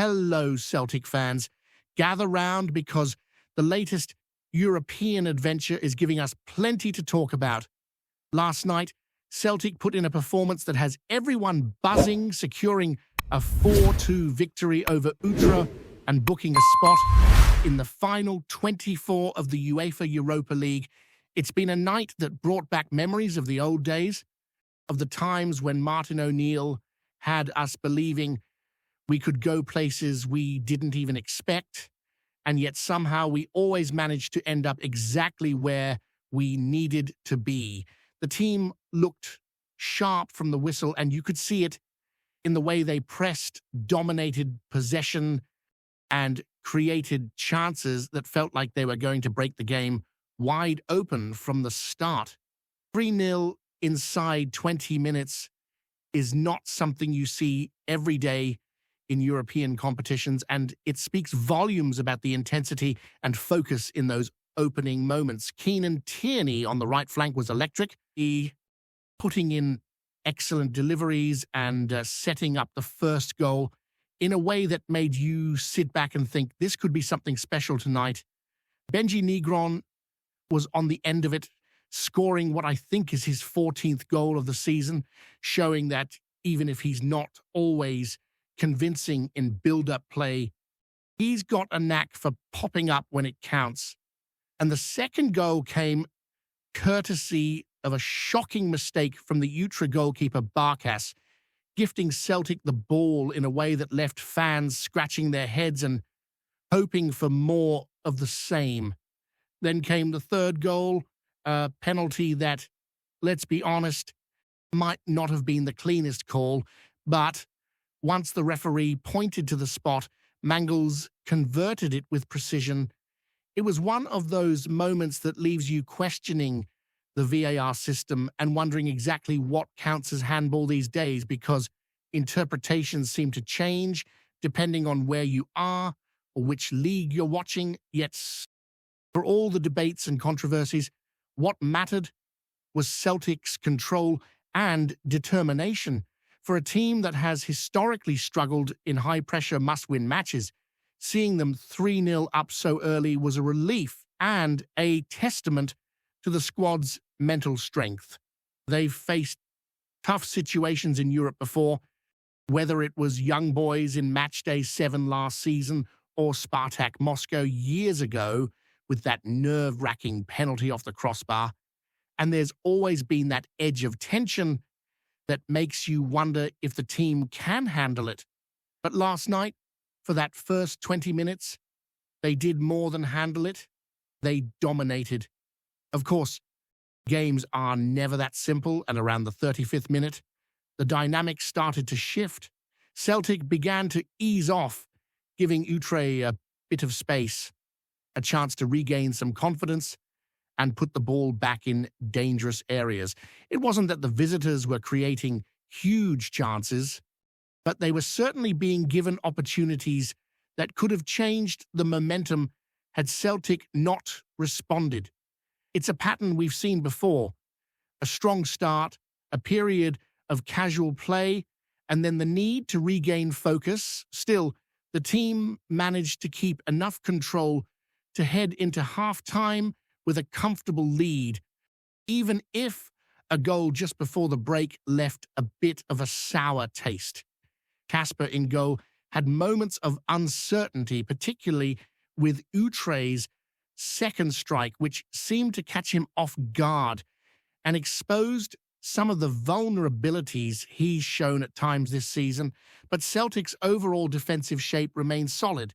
Hello, Celtic fans. Gather round because the latest European adventure is giving us plenty to talk about. Last night, Celtic put in a performance that has everyone buzzing, securing a 4-2 victory over Utrecht and booking a spot in the final 24 of the UEFA Europa League. It's been a night that brought back memories of the old days, of the times when Martin O'Neill had us believing we could go places we didn't even expect, and yet somehow we always managed to end up exactly where we needed to be. The team looked sharp from the whistle, and you could see it in the way they pressed, dominated possession, and created chances that felt like they were going to break the game wide open from the start. 3-0 inside 20 minutes is not something you see every day in European competitions, and it speaks volumes about the intensity and focus in those opening moments. Keenan Tierney on the right flank was electric. He putting in excellent deliveries and setting up the first goal in a way that made you sit back and think this could be something special tonight. Benji Negron was on the end of it, scoring what I think is his 14th goal of the season, showing that even if he's not always convincing in build-up play, he's got a knack for popping up when it counts. And the second goal came courtesy of a shocking mistake from the Utrecht goalkeeper Barkas, gifting Celtic the ball in a way that left fans scratching their heads and hoping for more of the same. Then came the third goal, a penalty that, let's be honest, might not have been the cleanest call, but once the referee pointed to the spot, Mangles converted it with precision. It was one of those moments that leaves you questioning the VAR system and wondering exactly what counts as handball these days, because interpretations seem to change depending on where you are or which league you're watching. Yet, for all the debates and controversies, what mattered was Celtic's control and determination. For a team that has historically struggled in high-pressure must-win matches, seeing them 3-0 up so early was a relief and a testament to the squad's mental strength. They've faced tough situations in Europe before, whether it was Young Boys in Matchday 7 last season or Spartak Moscow years ago with that nerve-wracking penalty off the crossbar. And there's always been that edge of tension that makes you wonder if the team can handle it. But last night, for that first 20 minutes, they did more than handle it. They dominated. Of course, games are never that simple, and around the 35th minute, the dynamics started to shift. Celtic began to ease off, giving Utrecht a bit of space, a chance to regain some confidence and put the ball back in dangerous areas. It wasn't that the visitors were creating huge chances, but they were certainly being given opportunities that could have changed the momentum had Celtic not responded. It's a pattern we've seen before: a strong start, a period of casual play, and then the need to regain focus. Still, the team managed to keep enough control to head into half-time with a comfortable lead, even if a goal just before the break left a bit of a sour taste. Kasper in goal had moments of uncertainty, particularly with Utrecht's second strike, which seemed to catch him off guard and exposed some of the vulnerabilities he's shown at times this season. But Celtic's overall defensive shape remained solid,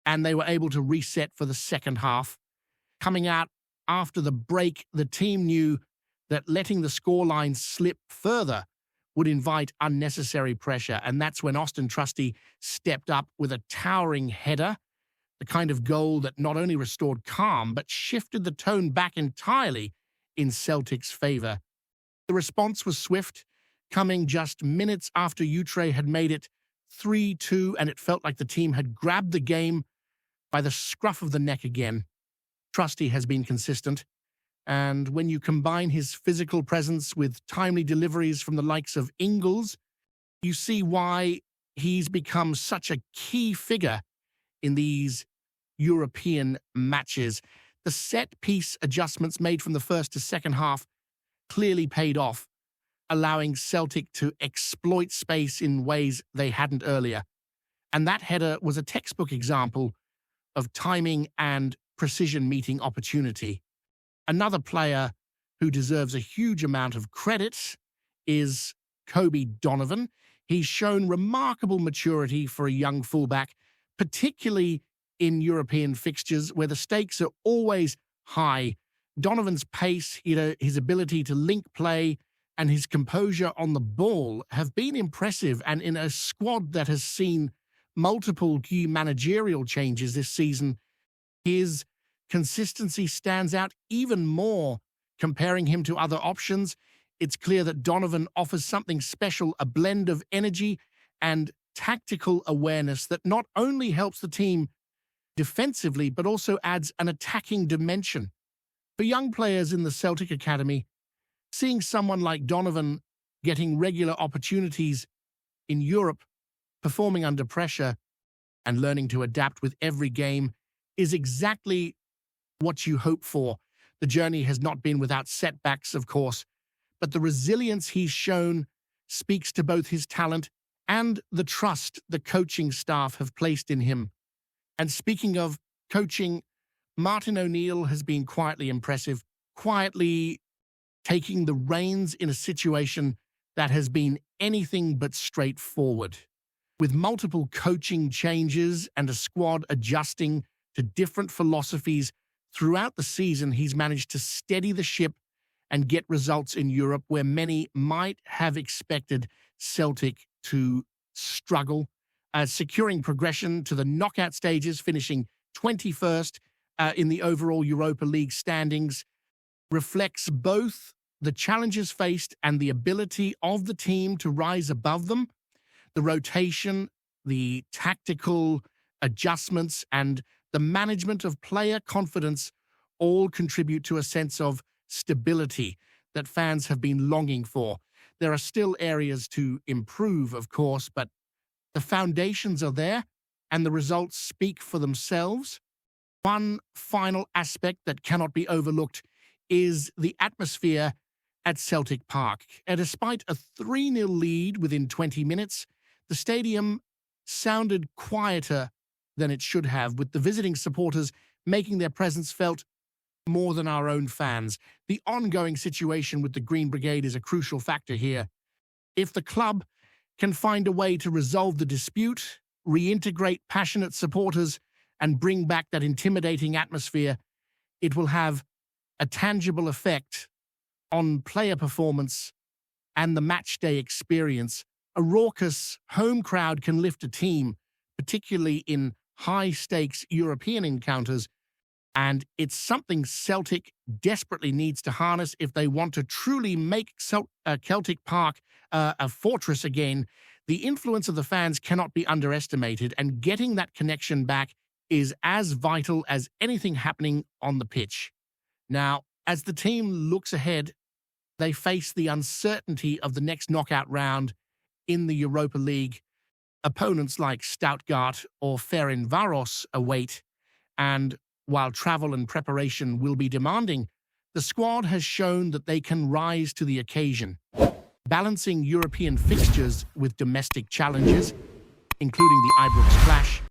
and they were able to reset for the second half. Coming out after the break, the team knew that letting the scoreline slip further would invite unnecessary pressure, and that's when Austin Trusty stepped up with a towering header, the kind of goal that not only restored calm, but shifted the tone back entirely in Celtic's favour. The response was swift, coming just minutes after Utrecht had made it 3-2, and it felt like the team had grabbed the game by the scruff of the neck again. Trusty has been consistent, and when you combine his physical presence with timely deliveries from the likes of Ingles, you see why he's become such a key figure in these European matches. The set-piece adjustments made from the first to second half clearly paid off, allowing Celtic to exploit space in ways they hadn't earlier. And that header was a textbook example of timing and precision meeting opportunity. Another player who deserves a huge amount of credit is Kobe Donovan. He's shown remarkable maturity for a young fullback, particularly in European fixtures where the stakes are always high. Donovan's pace, his ability to link play, and his composure on the ball have been impressive, and in a squad that has seen multiple key managerial changes this season, his consistency stands out even more. Comparing him to other options, it's clear that Donovan offers something special, a blend of energy and tactical awareness that not only helps the team defensively, but also adds an attacking dimension. For young players in the Celtic Academy, seeing someone like Donovan getting regular opportunities in Europe, performing under pressure, and learning to adapt with every game is exactly what you hope for. The journey has not been without setbacks, of course, but the resilience he's shown speaks to both his talent and the trust the coaching staff have placed in him. And speaking of coaching, Martin O'Neill has been quietly impressive, quietly taking the reins in a situation that has been anything but straightforward. With multiple coaching changes and a squad adjusting to different philosophies throughout the season, he's managed to steady the ship and get results in Europe where many might have expected Celtic to struggle, securing progression to the knockout stages, finishing 21st in the overall Europa League standings, reflects both the challenges faced and the ability of the team to rise above them. The rotation, the tactical adjustments, and the management of player confidence all contribute to a sense of stability that fans have been longing for. There are still areas to improve, of course, but the foundations are there and the results speak for themselves. One final aspect that cannot be overlooked is the atmosphere at Celtic Park. And despite a 3-0 lead within 20 minutes, the stadium sounded quieter than it should have, with the visiting supporters making their presence felt more than our own fans. The ongoing situation with the Green Brigade is a crucial factor here. If the club can find a way to resolve the dispute, reintegrate passionate supporters, and bring back that intimidating atmosphere, it will have a tangible effect on player performance and the matchday experience. A raucous home crowd can lift a team, particularly in high-stakes European encounters, and it's something Celtic desperately needs to harness if they want to truly make Celtic Park a fortress again. The influence of the fans cannot be underestimated, and getting that connection back is as vital as anything happening on the pitch. Now, as the team looks ahead, they face the uncertainty of the next knockout round in the Europa League. Opponents like Stuttgart or Ferencváros await, and while travel and preparation will be demanding, the squad has shown that they can rise to the occasion. Balancing European fixtures with domestic challenges, including the Ibrox clash,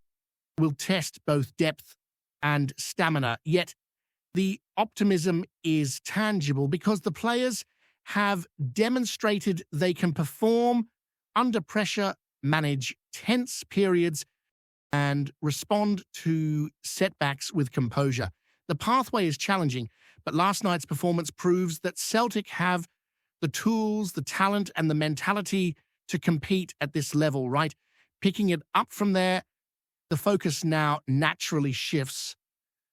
will test both depth and stamina. Yet, the optimism is tangible because the players have demonstrated they can perform under pressure, manage tense periods, and respond to setbacks with composure. The pathway is challenging, but last night's performance proves that Celtic have the tools, the talent, and the mentality to compete at this level, right? Picking it up from there, the focus now naturally shifts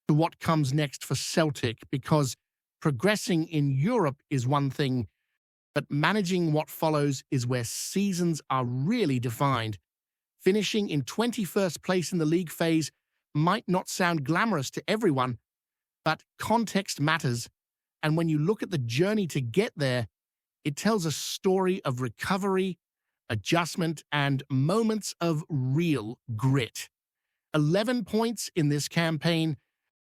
to what comes next for Celtic, because progressing in Europe is one thing, but managing what follows is where seasons are really defined. Finishing in 21st place in the league phase might not sound glamorous to everyone, but context matters. And when you look at the journey to get there, it tells a story of recovery, adjustment, and moments of real grit. 11 points in this campaign,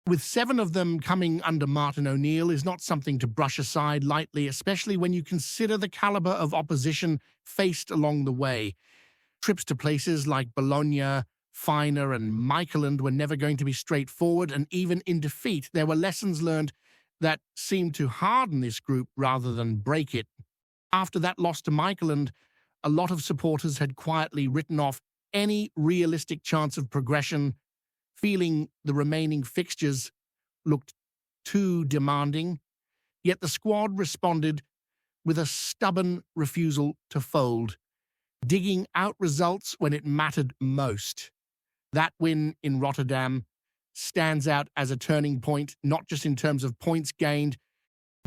with 7 of them coming under Martin O'Neill, is not something to brush aside lightly, especially when you consider the caliber of opposition faced along the way. Trips to places like Bologna, Finer, and Micheland were never going to be straightforward, and even in defeat, there were lessons learned that seemed to harden this group rather than break it. After that loss to Micheland, a lot of supporters had quietly written off any realistic chance of progression, feeling the remaining fixtures looked too demanding. Yet the squad responded with a stubborn refusal to fold, digging out results when it mattered most. That win in Rotterdam stands out as a turning point, not just in terms of points gained,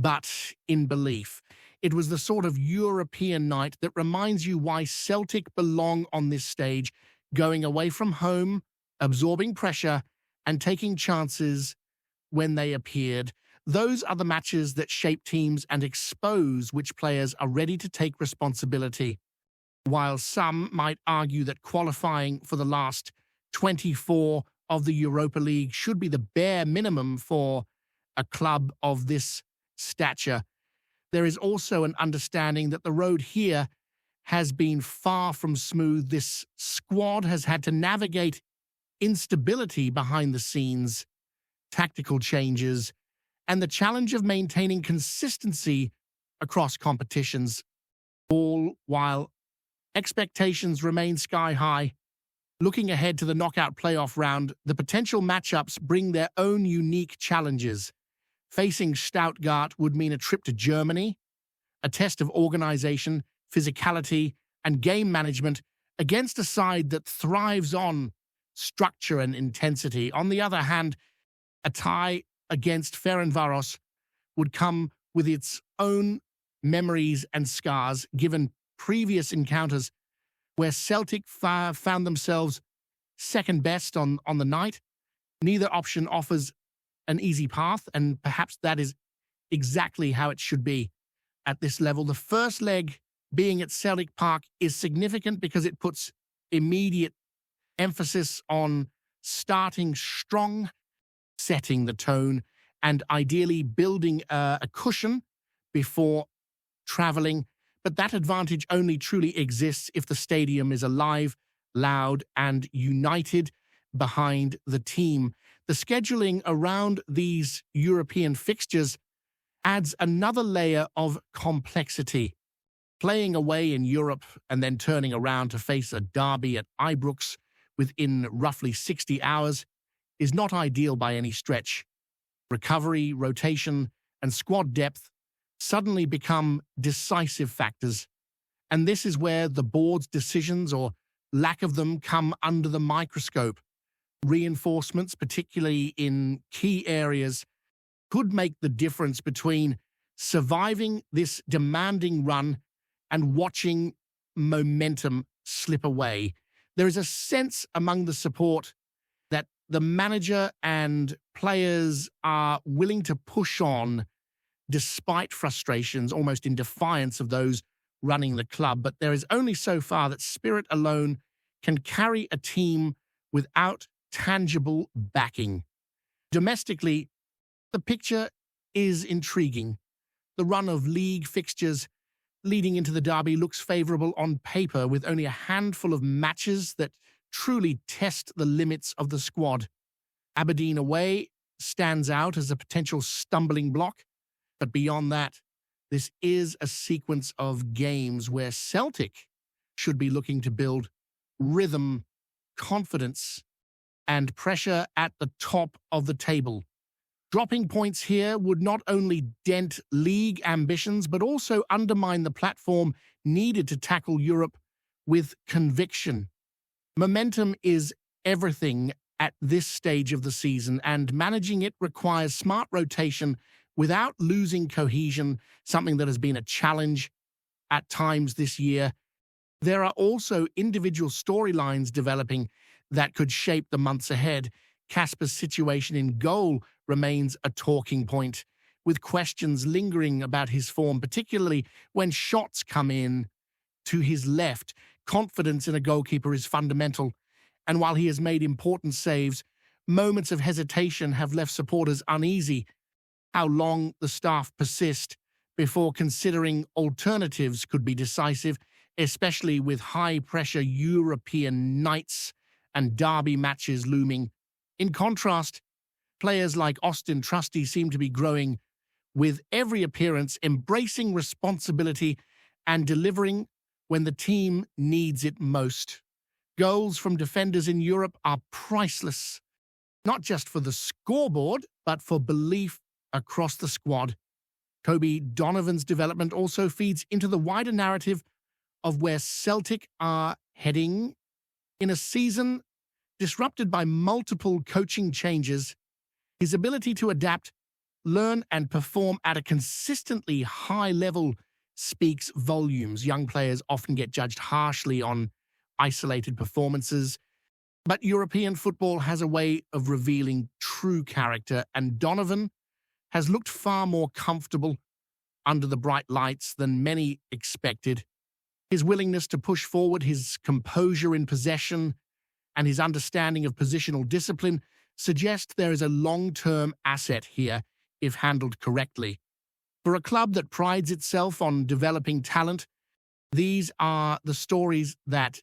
but in belief. It was the sort of European night that reminds you why Celtic belong on this stage, going away from home, absorbing pressure, and taking chances when they appeared. Those are the matches that shape teams and expose which players are ready to take responsibility. While some might argue that qualifying for the last 24 of the Europa League should be the bare minimum for a club of this stature, there is also an understanding that the road here has been far from smooth. This squad has had to navigate instability behind the scenes, tactical changes, and the challenge of maintaining consistency across competitions, all while expectations remain sky high. Looking ahead to the knockout playoff round, the potential matchups bring their own unique challenges. Facing Stuttgart would mean a trip to Germany, a test of organization, physicality, and game management against a side that thrives on structure and intensity. On the other hand, a tie against Ferencváros would come with its own memories and scars, given previous encounters where Celtic found themselves second best on the night. Neither option offers an easy path, and perhaps that is exactly how it should be at this level. The first leg, being at Celtic Park, is significant because it puts immediate emphasis on starting strong, setting the tone, and ideally building a cushion before travelling. But that advantage only truly exists if the stadium is alive, loud, and united behind the team. The scheduling around these European fixtures adds another layer of complexity. Playing away in Europe and then turning around to face a derby at Ibrox within roughly 60 hours is not ideal by any stretch. Recovery, rotation, and squad depth suddenly become decisive factors, and this is where the board's decisions or lack of them come under the microscope. Reinforcements, particularly in key areas, could make the difference between surviving this demanding run and watching momentum slip away. There is a sense among the support that the manager and players are willing to push on despite frustrations, almost in defiance of those running the club. But there is only so far that spirit alone can carry a team without tangible backing. Domestically, the picture is intriguing. The run of league fixtures leading into the derby looks favourable on paper, with only a handful of matches that truly test the limits of the squad. Aberdeen away stands out as a potential stumbling block, but beyond that, this is a sequence of games where Celtic should be looking to build rhythm, confidence, and pressure at the top of the table. Dropping points here would not only dent league ambitions, but also undermine the platform needed to tackle Europe with conviction. Momentum is everything at this stage of the season, and managing it requires smart rotation without losing cohesion, something that has been a challenge at times this year. There are also individual storylines developing that could shape the months ahead. Kasper's situation in goal remains a talking point, with questions lingering about his form, particularly when shots come in to his left. Confidence in a goalkeeper is fundamental, and while he has made important saves, moments of hesitation have left supporters uneasy. How long the staff persist before considering alternatives could be decisive, especially with high-pressure European nights and derby matches looming. In contrast, players like Austin Trusty seem to be growing with every appearance, embracing responsibility and delivering when the team needs it most. Goals from defenders in Europe are priceless, not just for the scoreboard, but for belief across the squad. Kobe Donovan's development also feeds into the wider narrative of where Celtic are heading. In a season disrupted by multiple coaching changes, his ability to adapt, learn, and perform at a consistently high level speaks volumes. Young players often get judged harshly on isolated performances, but European football has a way of revealing true character, and Donovan has looked far more comfortable under the bright lights than many expected. His willingness to push forward, his composure in possession, and his understanding of positional discipline suggest there is a long-term asset here if handled correctly. For a club that prides itself on developing talent, these are the stories that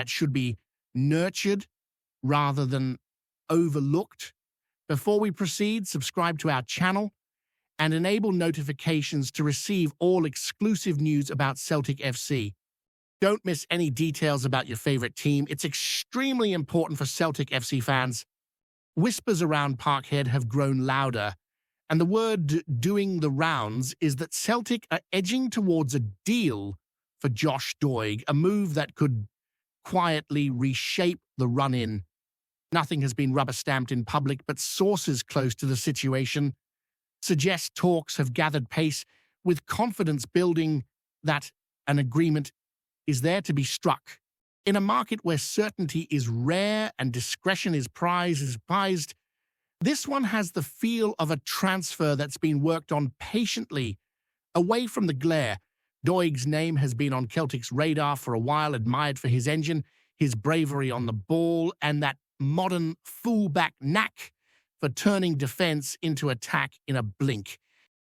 should be nurtured rather than overlooked. Before we proceed, subscribe to our channel and enable notifications to receive all exclusive news about Celtic FC. Don't miss any details about your favorite team. It's extremely important for Celtic FC fans. Whispers around Parkhead have grown louder, and the word doing the rounds is that Celtic are edging towards a deal for Josh Doig, a move that could quietly reshape the run-in. Nothing has been rubber-stamped in public, but sources close to the situation suggest talks have gathered pace, with confidence building that an agreement is there to be struck. In a market where certainty is rare and discretion is prized, this one has the feel of a transfer that's been worked on patiently, away from the glare. Doig's name has been on Celtic's radar for a while, admired for his engine, his bravery on the ball, and that modern fullback knack for turning defense into attack in a blink.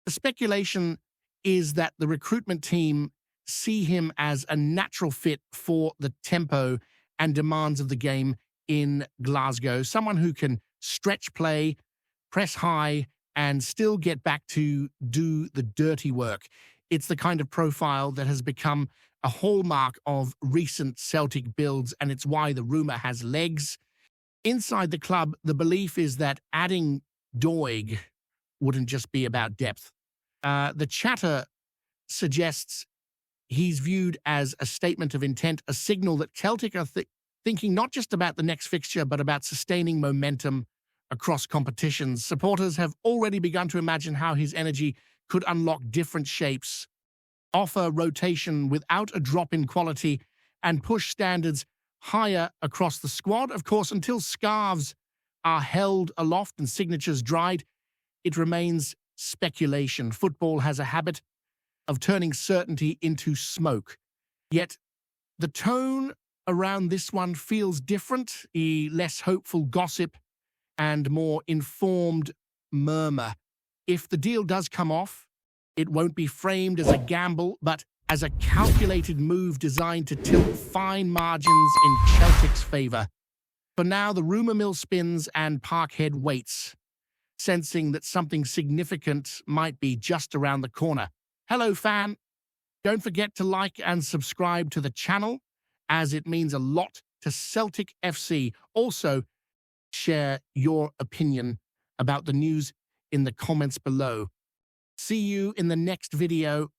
The speculation is that the recruitment team see him as a natural fit for the tempo and demands of the game in Glasgow, someone who can stretch play, press high, and still get back to do the dirty work. It's the kind of profile that has become a hallmark of recent Celtic builds, and it's why the rumor has legs. Inside the club, the belief is that adding Doig wouldn't just be about depth. The chatter suggests he's viewed as a statement of intent, a signal that Celtic are thinking not just about the next fixture, but about sustaining momentum across competitions. Supporters have already begun to imagine how his energy could unlock different shapes, offer rotation without a drop in quality, and push standards higher across the squad. Of course, until scarves are held aloft and signatures dried, it remains speculation. Football has a habit of turning certainty into smoke. Yet the tone around this one feels different, less hopeful gossip and more informed murmur. If the deal does come off, it won't be framed as a gamble, but as a calculated move designed to tilt fine margins in Celtic's favour. For now, the rumour mill spins and Parkhead waits, sensing that something significant might be just around the corner. Hello, fan. Don't forget to like and subscribe to the channel, as it means a lot to Celtic FC. Also, share your opinion about the news in the comments below. See you in the next video.